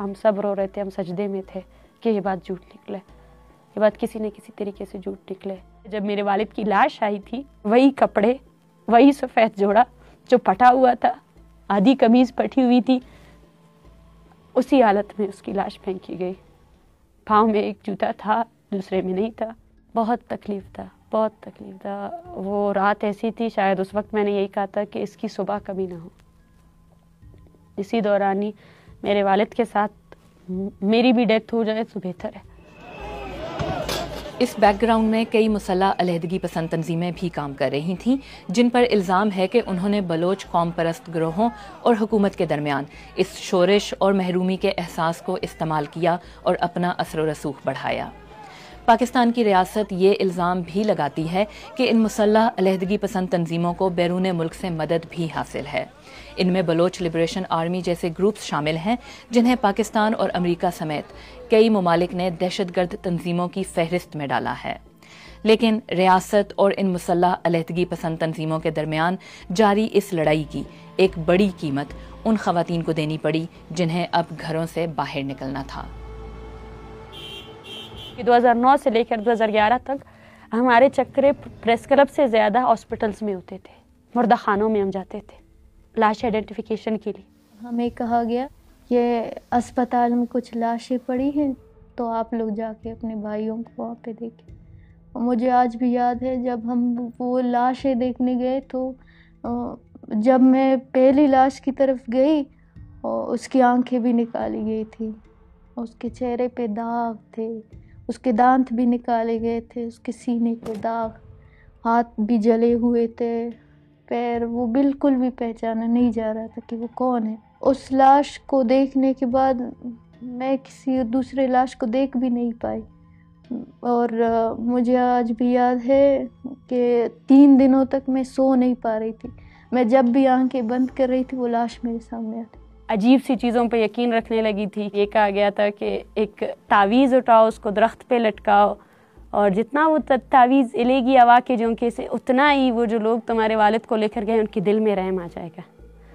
हम सब रो रहे थे, हम सजदे में थे कि ये बात झूठ निकले, ये बात किसी न किसी तरीके से झूठ निकले। जब मेरे वालिद की लाश आई थी, वही कपड़े, वही सफ़ेद जोड़ा जो फटा हुआ था, आधी कमीज़ फटी हुई थी, उसी हालत में उसकी लाश फेंकी गई। पाँव में एक जूता था, दूसरे में नहीं था। बहुत तकलीफ़ था, बहुत तकलीफ़ था। वो रात ऐसी थी, शायद उस वक्त मैंने यही कहा था कि इसकी सुबह कभी ना हो। इसी दौरान ही मेरे वालिद के साथ मेरी भी डेथ हो जाए तो बेहतर है। इस बैकग्राउंड में कई मुसल्लह अलहदगी पसंद तंजीमें भी काम कर रही थीं, जिन पर इल्ज़ाम है कि उन्होंने बलोच कौम परस्त गिरोहों और हुकूमत के दरमियान इस शोरिश और महरूमी के एहसास को इस्तेमाल किया और अपना असर व रसूख बढ़ाया। पाकिस्तान की रियासत ये इल्ज़ाम भी लगाती है कि इन मुसल्लह अलहदगी पसंद तंजीमों को बैरून मुल्क से मदद भी हासिल है। इनमें बलोच लिबरेशन आर्मी जैसे ग्रुप्स शामिल हैं, जिन्हें पाकिस्तान और अमेरिका समेत कई ममालिक ने दहशतगर्द तंजीमों की फहरिस्त में डाला है। लेकिन रियासत और इन मुसल्लह अलहदगी पसंद तंजीमों के दरमियान जारी इस लड़ाई की एक बड़ी कीमत उन खवातीन को देनी पड़ी जिन्हें अब घरों से बाहर निकलना था। 2009 से लेकर 2011 तक हमारे चक्करे प्रेस क्लब से ज़्यादा हॉस्पिटल्स में होते थे, मुर्दा खानों में हम जाते थे लाश आइडेंटिफिकेशन के लिए। हमें कहा गया कि अस्पताल में कुछ लाशें पड़ी हैं, तो आप लोग जाके अपने भाइयों को वहाँ पे देखें। और मुझे आज भी याद है जब हम वो लाशें देखने गए, तो जब मैं पहली लाश की तरफ गई और उसकी आंखें भी निकाली गई थी, उसके चेहरे पे दाग थे, उसके दांत भी निकाले गए थे, उसके सीने पे दाग, हाथ भी जले हुए थे, पैर, वो बिल्कुल भी पहचाना नहीं जा रहा था कि वो कौन है। उस लाश को देखने के बाद मैं किसी दूसरे लाश को देख भी नहीं पाई। और मुझे आज भी याद है कि 3 दिनों तक मैं सो नहीं पा रही थी। मैं जब भी आंखें बंद कर रही थी, वो लाश मेरे सामने आती। अजीब सी चीज़ों पे यकीन रखने लगी थी। ये कहा गया था कि एक तावीज़ उठाओ, उसको दरख्त पे लटकाओ, और जितना वो तावीज़ इलेगी हवा के झोंके से, उतना ही वो जो लोग तुम्हारे वालिद को लेकर गए उनके दिल में रहम आ जाएगा।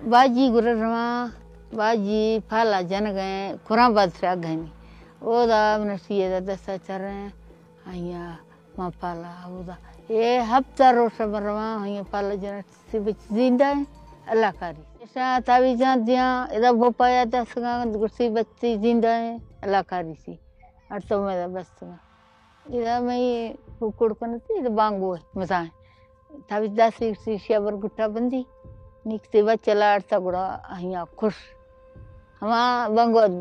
बाजी गुररवा बाजी फाला जन गए खुराबाद से गए ओ दा नसीए दा दसा चर रहे आया मा फाला ओदा ये हफ्ता रो सबरवा हया फाला जन से जिंदा है अल्लाह कारी ऐसा तावीज़ दिया इदा भोपाया दसगा गुरसी बच्ची जिंदा है अल्लाह कारी सी और तो मेरा बस इदा मैं कुकुड़ को नती इदा बांगो है मसा तावीज़ दस सी शबर गुट्टा बंदी निकते बच्चा लाड़ तगड़ा हया खुश हमा बंगोद